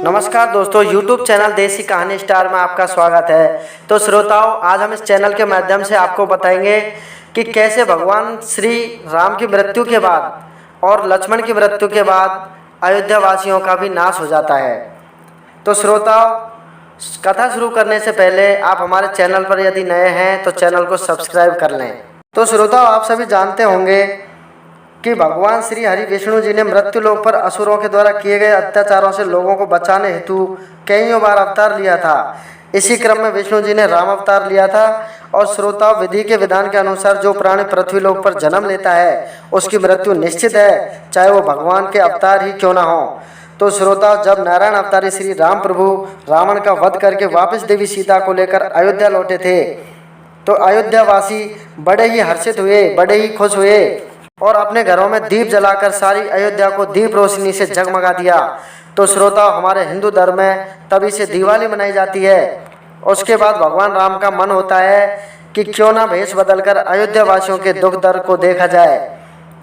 नमस्कार दोस्तों, YouTube channel देसी कहानी स्टार में आपका स्वागत है। तो श्रोताओं, आज हम इस चैनल के माध्यम से आपको बताएंगे कि कैसे भगवान श्री राम की मृत्यु के बाद और लक्ष्मण की मृत्यु के बाद अयोध्या वासियों का भी नाश हो जाता है। तो श्रोताओं, कथा शुरू करने से पहले आप हमारे चैनल पर यदि नए हैं तो चैनल को सब्सक्राइब कर लें। तो श्रोताओं, आप सभी जानते होंगे कि भगवान श्री हरि विष्णु जी ने मृत्यु लोक पर असुरों के द्वारा किए गए अत्याचारों से लोगों को बचाने हेतु कईयों बार अवतार लिया था। इसी क्रम में विष्णु जी ने राम अवतार लिया था। और श्रोताओं, विधि के विधान के अनुसार जो प्राणी पृथ्वी लोक पर जन्म लेता है उसकी मृत्यु निश्चित है, चाहे वो भगवान के अवतार ही क्यों ना हो। तो श्रोताओं, जब नारायण अवतारी श्री राम प्रभु रावण का वध करके वापस देवी सीता को लेकर अयोध्या लौटे थे तो अयोध्यावासी बड़े ही हर्षित हुए, बड़े ही खुश हुए और अपने घरों में दीप जलाकर सारी अयोध्या को दीप रोशनी से जगमगा दिया। तो श्रोताओं, हमारे हिंदू धर्म में तभी से दिवाली मनाई जाती है। उसके बाद भगवान राम का मन होता है कि क्यों ना भेष बदलकर अयोध्या वासियों के दुख दर्द को देखा जाए।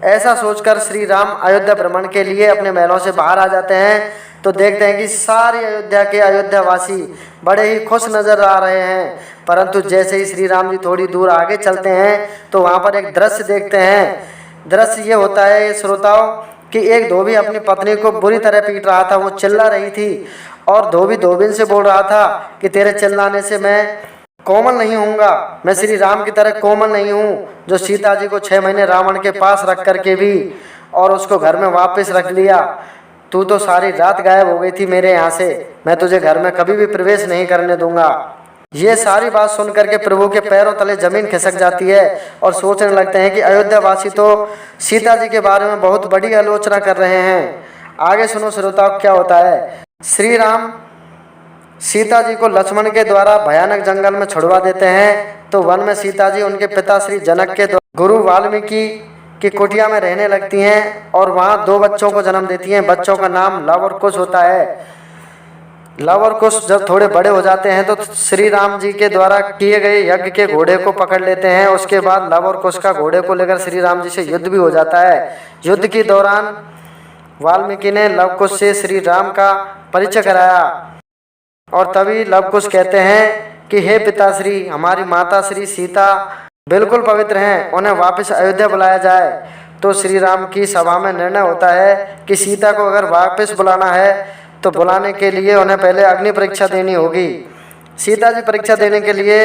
ऐसा सोचकर श्री राम अयोध्या भ्रमण के लिए अपने महलों से बाहर आ जाते हैं तो देखते हैं कि सारी अयोध्या के अयोध्यावासी बड़े ही खुश नजर आ रहे हैं। परंतु जैसे ही श्री राम जी थोड़ी दूर आगे चलते हैं तो वहाँ पर एक दृश्य देखते हैं। दृश्य ये होता है श्रोताओं कि एक धोबी अपनी पत्नी को बुरी तरह पीट रहा था। वो चिल्ला रही थी और धोबी धोबिन से बोल रहा था कि तेरे चिल्लाने से मैं कोमल नहीं होऊंगा, मैं श्री राम की तरह कोमल नहीं हूँ जो सीता जी को 6 महीने रावण के पास रख करके भी और उसको घर में वापस रख लिया। तू तो सारी रात गायब हो गई थी मेरे यहाँ से, मैं तुझे घर में कभी भी प्रवेश नहीं करने दूंगा। ये सारी बात सुन करके प्रभु के पैरों तले जमीन खिसक जाती है और सोचने लगते हैं कि अयोध्यावासी तो सीता जी के बारे में बहुत बड़ी आलोचना कर रहे हैं। आगे सुनो श्रोताओं, क्या होता है। श्री राम सीता जी को लक्ष्मण के द्वारा भयानक जंगल में छुड़वा देते हैं तो वन में सीता जी उनके पिता श्री जनक के गुरु वाल्मीकि की कुटिया में रहने लगती हैं और वहाँ 2 बच्चों को जन्म देती हैं। बच्चों का नाम लव और कुश होता है। लव और कुश जब थोड़े बड़े हो जाते हैं तो श्री राम जी के द्वारा किए गए यज्ञ के घोड़े को पकड़ लेते हैं। उसके बाद लव और कुश का घोड़े को लेकर श्री राम जी से युद्ध भी हो जाता है। युद्ध के दौरान वाल्मीकि ने लव कुश से श्री राम का परिचय कराया और तभी लव कुश कहते हैं कि हे पिताश्री, हमारी माता श्री सीता बिल्कुल पवित्र हैं, उन्हें वापस अयोध्या बुलाया जाए। तो श्री राम की सभा में निर्णय होता है कि सीता को अगर वापस बुलाना है तो बुलाने के लिए उन्हें पहले अग्नि परीक्षा देनी होगी। सीता जी परीक्षा देने के लिए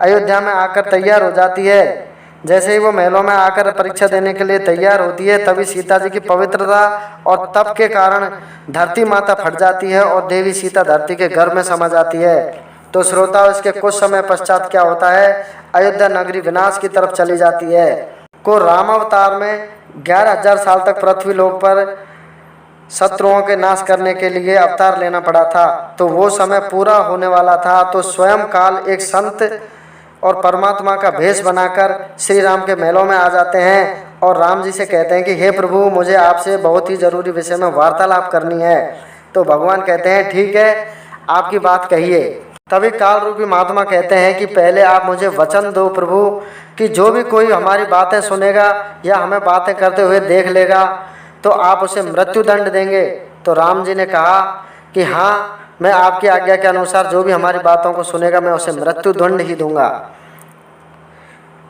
अयोध्या में आकर तैयार हो जाती है। जैसे ही वो महलों में आकर परीक्षा देने के लिए तैयार होती है तभी सीता जी की पवित्रता और तप के कारण धरती माता फट जाती है और देवी सीता धरती के गर्भ में समा जाती है। तो श्रोताओं, इसके कुछ समय पश्चात क्या होता है, अयोध्या नगरी विनाश की तरफ चली जाती है। को राम अवतार में 11,000 साल तक पृथ्वी लोक पर शत्रुओं के नाश करने के लिए अवतार लेना पड़ा था। तो वो समय पूरा होने वाला था तो स्वयं काल एक संत और परमात्मा का भेष बनाकर श्री राम के महलों में आ जाते हैं और राम जी से कहते हैं कि हे प्रभु, मुझे आपसे बहुत ही जरूरी विषय में वार्तालाप करनी है। तो भगवान कहते हैं ठीक है, आपकी बात कहिए। तभी काल रूपी महात्मा कहते हैं कि पहले आप मुझे वचन दो प्रभु कि जो भी कोई हमारी बातें सुनेगा या हमें बातें करते हुए देख लेगा तो आप उसे मृत्यु दंड देंगे। तो राम जी ने कहा कि हाँ, मैं आपकी आज्ञा के अनुसार जो भी हमारी बातों को सुनेगा मैं उसे मृत्यु दंड ही दूंगा।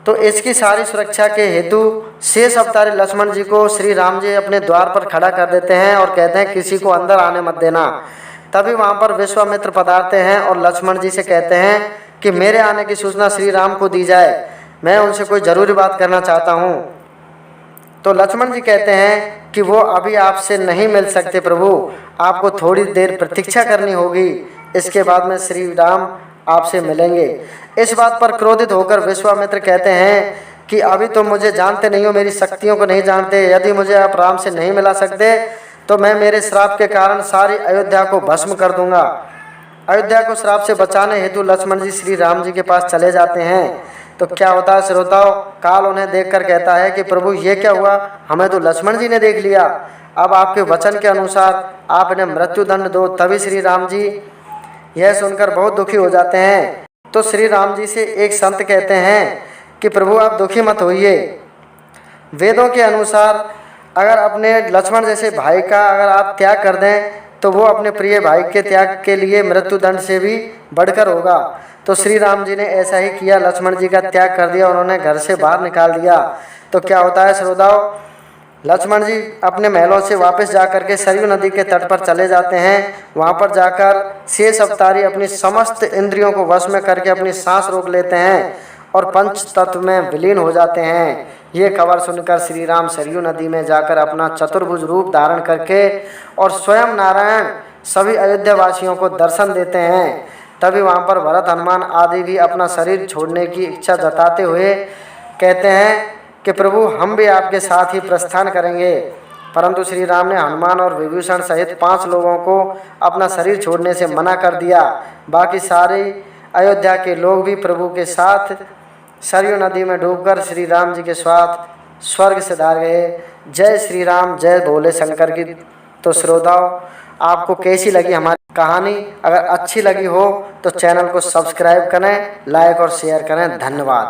तो इसकी सारी सुरक्षा के हेतु शेष अवतारी लक्ष्मण जी को श्री राम जी अपने द्वार पर खड़ा कर देते हैं और कहते हैं किसी को अंदर आने मत देना। तभी वहाँ पर विश्वामित्र पधारते हैं और लक्ष्मण जी से कहते हैं कि मेरे आने की सूचना श्री राम को दी जाए, मैं उनसे कोई ज़रूरी बात करना चाहता हूँ। तो लक्ष्मण जी कहते हैं कि वो अभी आपसे नहीं मिल सकते प्रभु, आपको थोड़ी देर प्रतीक्षा करनी होगी, इसके बाद में श्री राम आपसे मिलेंगे। इस बात पर क्रोधित होकर विश्वामित्र कहते हैं कि अभी तो मुझे जानते नहीं हो, मेरी शक्तियों को नहीं जानते। यदि मुझे आप राम से नहीं मिला सकते तो मैं मेरे श्राप के कारण सारी अयोध्या को भस्म कर दूंगा। अयोध्या को श्राप से बचाने हेतु लक्ष्मण जी श्री राम जी के पास चले जाते हैं। तो क्या होता है श्रोताओं, काल उन्हें देखकर कहता है कि प्रभु ये क्या हुआ, हमें तो लक्ष्मण जी ने देख लिया, अब आपके वचन के अनुसार आप इन्हें मृत्यु दंड दो। तभी श्री राम जी यह सुनकर बहुत दुखी हो जाते हैं। तो श्री राम जी से एक संत कहते हैं कि प्रभु आप दुखी मत होइए, वेदों के अनुसार अगर अपने लक्ष्मण जैसे भाई का अगर आप त्याग कर दें तो वो अपने प्रिय भाई के त्याग के लिए मृत्यु दंड से भी बढ़कर होगा। तो श्री राम जी ने ऐसा ही किया, लक्ष्मण जी का त्याग कर दिया, उन्होंने घर से बाहर निकाल दिया। तो क्या होता है श्रोताओ, लक्ष्मण जी अपने महलों से वापस जाकर के सरयू नदी के तट पर चले जाते हैं। वहाँ पर जाकर शेष अवतारी अपनी समस्त इंद्रियों को वश में करके अपनी सांस रोक लेते हैं और पंच तत्व में विलीन हो जाते हैं। ये खबर सुनकर श्री राम सरयू नदी में जाकर अपना चतुर्भुज रूप धारण करके और स्वयं नारायण सभी अयोध्या वासियों को दर्शन देते हैं। तभी वहाँ पर भरत, हनुमान आदि भी अपना शरीर छोड़ने की इच्छा जताते हुए कहते हैं कि प्रभु हम भी आपके साथ ही प्रस्थान करेंगे। परंतु श्री राम ने हनुमान और विभीषण सहित 5 लोगों को अपना शरीर छोड़ने से मना कर दिया। बाकी सारे अयोध्या के लोग भी प्रभु के साथ सरयू नदी में डूबकर श्री राम जी के साथ स्वर्ग से धार गए। जय श्री राम, जय भोले शंकर की। तो श्रोताओं, आपको कैसी लगी हमारी कहानी? अगर अच्छी लगी हो तो चैनल को सब्सक्राइब करें, लाइक और शेयर करें। धन्यवाद।